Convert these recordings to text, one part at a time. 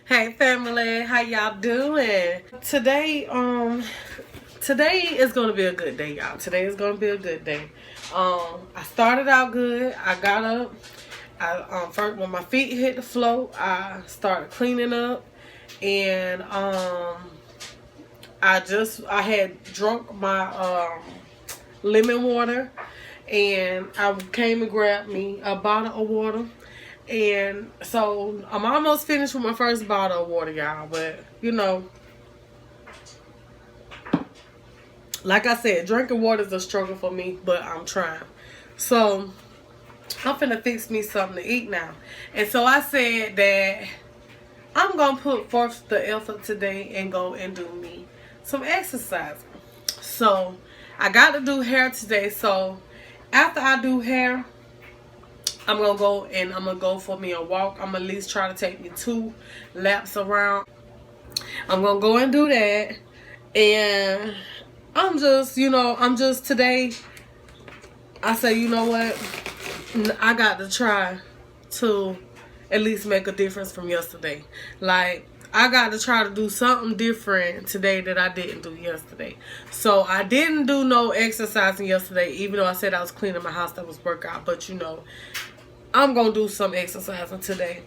Hey family, how y'all doing? Today is gonna be a good day, y'all. Today is gonna be a good day. I started out good. I got up. First when my feet hit the floor, I started cleaning up, and I had drunk my lemon water, and I came and grabbed me a bottle of water. And so I'm almost finished with my first bottle of water, y'all. But, you know, like I said, drinking water is a struggle for me, but I'm trying. So I'm finna fix me something to eat now. And so I said that I'm going to put forth the effort today and go and do me some exercising. So I got to do hair today. So after I do hair, I'm gonna go for me a walk. I'm gonna at least try to take me 2 laps around. I'm gonna go and do that. And I'm just today, I say, you know what? I got to try to at least make a difference from yesterday. Like, I got to try to do something different today that I didn't do yesterday. So I didn't do no exercising yesterday, even though I said I was cleaning my house. That was workout. But you know, I'm gonna do some exercising today.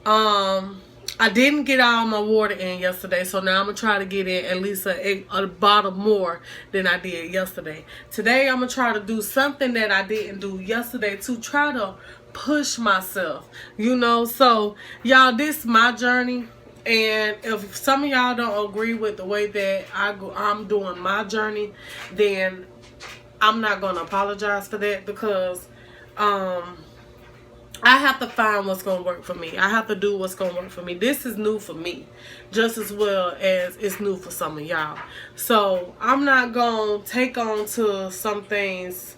I didn't get all my water in yesterday, so now I'm gonna try to get in at least a bottle more than I did yesterday. Today I'm gonna try to do something that I didn't do yesterday to try to push myself, you know. So y'all, this is my journey, and if some of y'all don't agree with the way that I'm doing my journey, then I'm not gonna apologize for that, because I have to find what's going to work for me. I have to do what's going to work for me. This is new for me, just as well as it's new for some of y'all. So I'm not going to take on to certain things,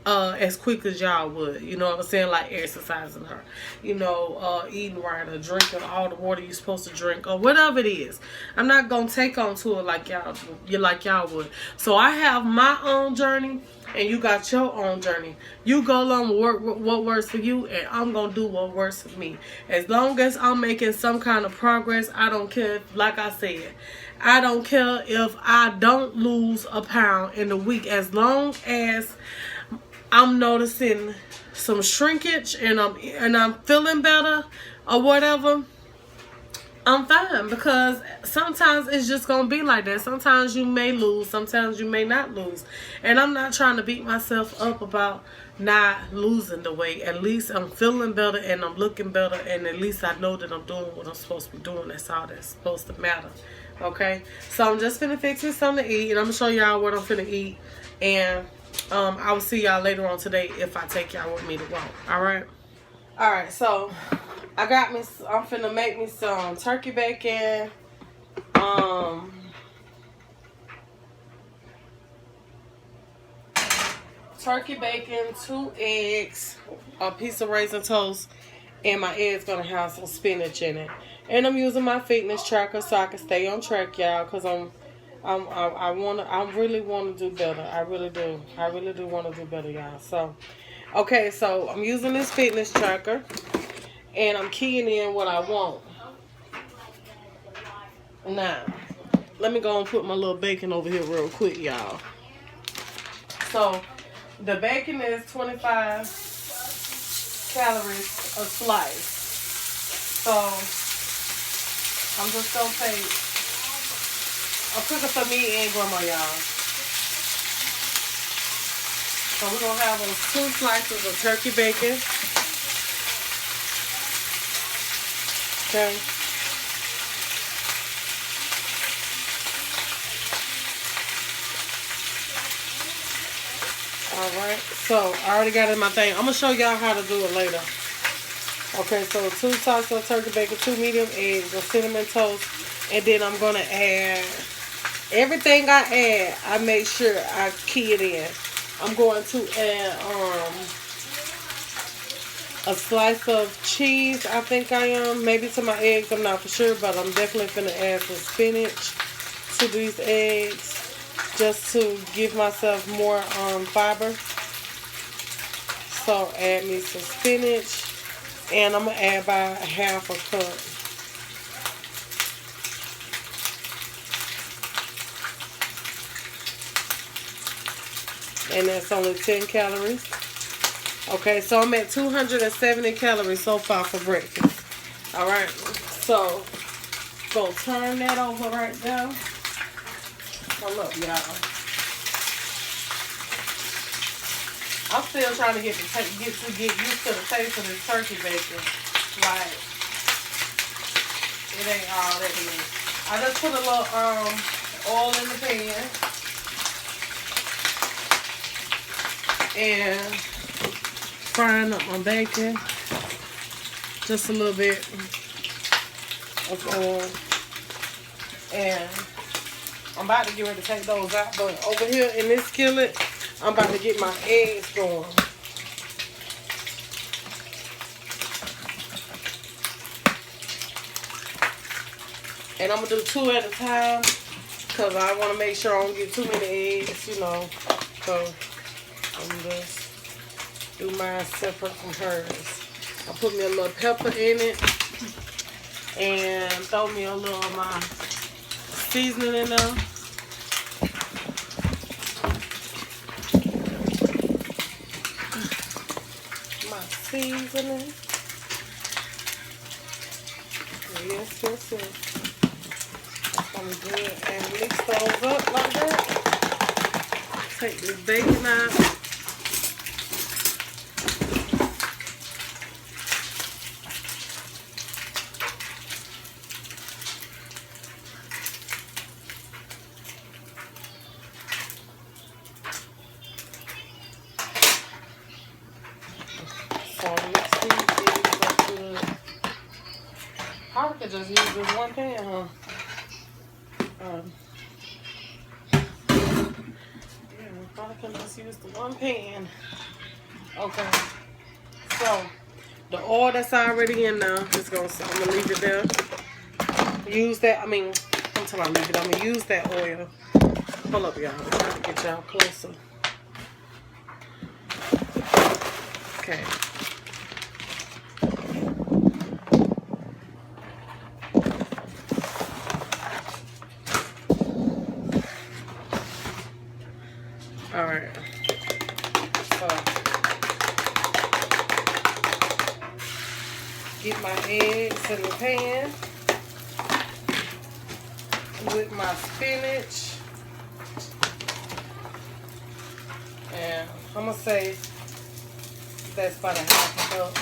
as quick as y'all would. You know what I'm saying? Like exercising, or, you know, eating right, or drinking all the water you're supposed to drink, or whatever it is. I'm not going to take on to it like y'all would. So I have my own journey, and you got your own journey. You go along with what works for you, and I'm going to do what works for me. As long as I'm making some kind of progress, I don't care. Like I said, I don't care if I don't lose a pound in a week. As long as I'm noticing some shrinkage and I'm feeling better or whatever, I'm fine. Because sometimes it's just gonna be like that. Sometimes you may lose, sometimes you may not lose, and I'm not trying to beat myself up about not losing the weight. At least I'm feeling better and I'm looking better, and at least I know that I'm doing what I'm supposed to be doing. That's all that's supposed to matter. Okay, so I'm just finna fix me something to eat, and I'm gonna show y'all what I'm finna eat, and I will see y'all later on today if I take y'all with me to walk. Alright, so I'm finna make me some turkey bacon, turkey bacon, 2 eggs, a piece of raisin toast, and my eggs gonna have some spinach in it. And I'm using my fitness tracker so I can stay on track, y'all, because I really want to do better. I really do want to do better, y'all. So, okay, so I'm using this fitness tracker, and I'm keying in what I want. Now, let me go and put my little bacon over here real quick, y'all. So, the bacon is 25 calories a slice. So, I'm just going to take a cooker for me and grandma, y'all. So we're going to have 2 slices of turkey bacon. Okay. Alright. So I already got it in my thing. I'm going to show y'all how to do it later. Okay, so 2 slices of turkey bacon, 2 medium eggs, a cinnamon toast, and then I'm going to add everything I add. I make sure I key it in. I'm going to add a slice of cheese. I think I am. Maybe to my eggs. I'm not for sure, but I'm definitely going to add some spinach to these eggs, just to give myself more fiber. So add me some spinach. And I'm going to add about half a cup. And that's only 10 calories. Okay, so I'm at 270 calories so far for breakfast. Alright, so go turn that over right there. Hold up, y'all. I'm still trying to get used to the taste of this turkey bacon. Like, it ain't all that good. I just put a little oil in the pan and frying up my bacon. Just a little bit of oil, and I'm about to get ready to take those out. But over here in this skillet, I'm about to get my eggs going. And I'm going to do 2 at a time because I want to make sure I don't get too many eggs, you know. So I'm just do mine separate from hers. I put me a little pepper in it and throw me a little of my seasoning in there. Seasoning. Yes. That's gonna be good. And mix those up like that. Take this bacon out. I could just use this one pan, huh? Yeah, I can just use the one pan. Okay. So, the oil that's already in there, I'm gonna leave it there. Use that, I'm gonna leave it. I'm gonna use that oil. Hold up, y'all. I'm trying to get y'all closer. Okay. Alright, so get my eggs in the pan with my spinach, and I'm gonna say that's about a half a cup.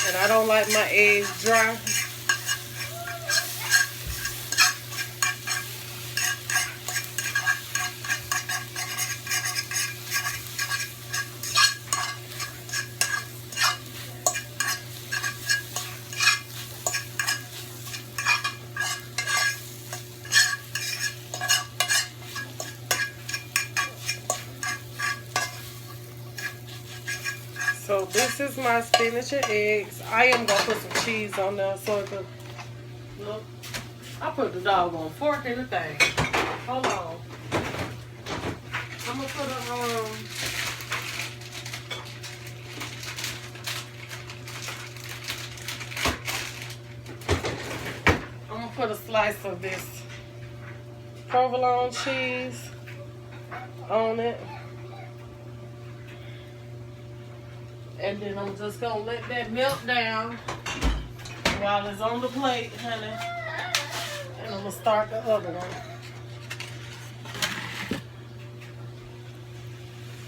And I don't like my eggs dry. So this is my spinach and eggs. I am going to put some cheese on there so it can look. I put the doggone fork in the thing. Hold on. I'm going to put a slice of this provolone cheese on it. And then I'm just going to let that melt down while it's on the plate, honey. And I'm going to start the other one.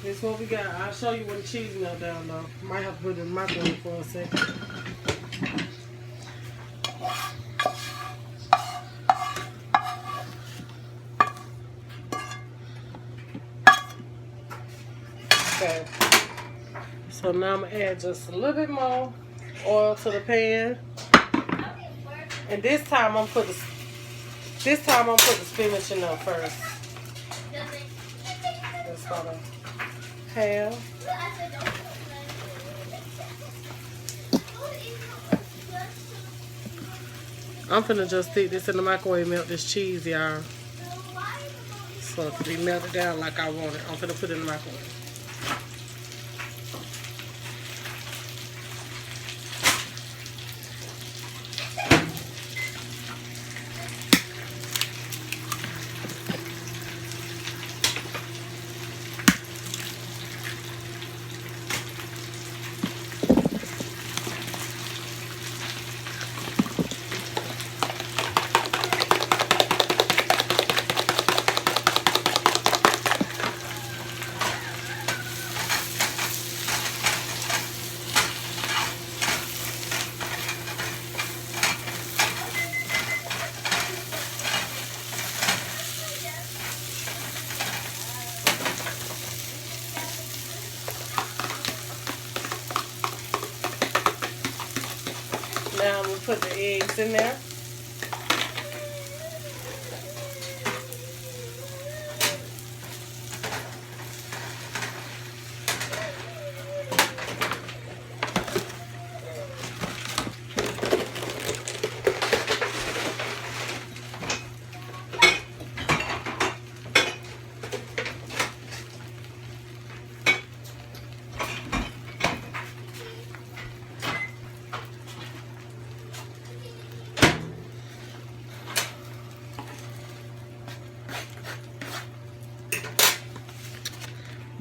This is what we got. I'll show you when the cheese melt down though. Might have to put it in the microwave for a second. Okay. So now I'm going to add just a little bit more oil to the pan. And this time I'm going to put the spinach in there first. That's about a half. I'm finna just stick this in the microwave, melt this cheese, y'all. So it can be melted down like I want it. I'm finna put it in the microwave. Now I'm going to put the eggs in there.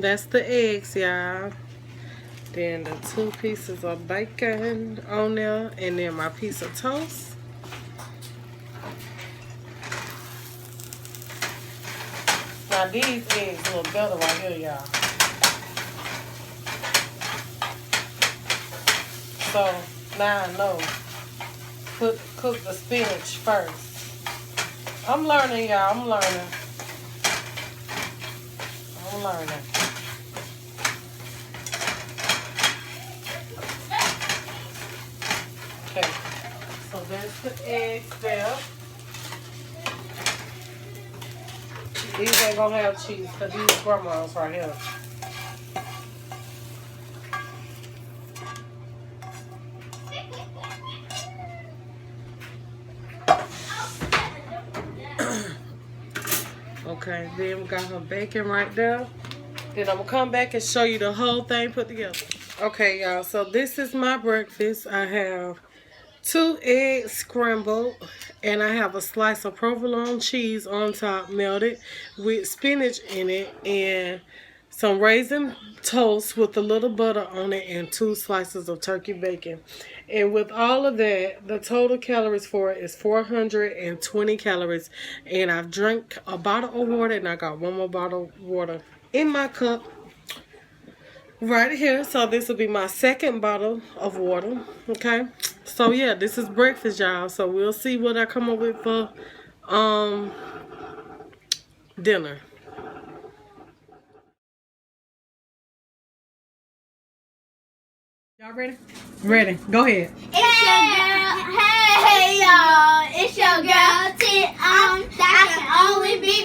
That's the eggs, y'all. Then the 2 pieces of bacon on there, and then my piece of toast. Now these eggs look better right here, y'all. So now I know. Cook the spinach first. I'm learning, y'all. I'm learning. Okay, so that's the eggs there. These ain't gonna have cheese because these grandmas right here. Okay, then we got her bacon right there. Then I'm gonna come back and show you the whole thing put together. Okay, y'all, so this is my breakfast. I have 2 eggs scrambled, and I have a slice of provolone cheese on top, melted with spinach in it, and some raisin toast with a little butter on it, and 2 slices of turkey bacon. And with all of that, the total calories for it is 420 calories. And I've drank a bottle of water, and I got 1 more bottle of water in my cup right here. So this will be my 2nd bottle of water. Okay, so yeah, this is breakfast, y'all. So we'll see what I come up with for dinner. Y'all ready? Ready. Go ahead. It's your girl. Hey y'all. It's your girl T. That can only be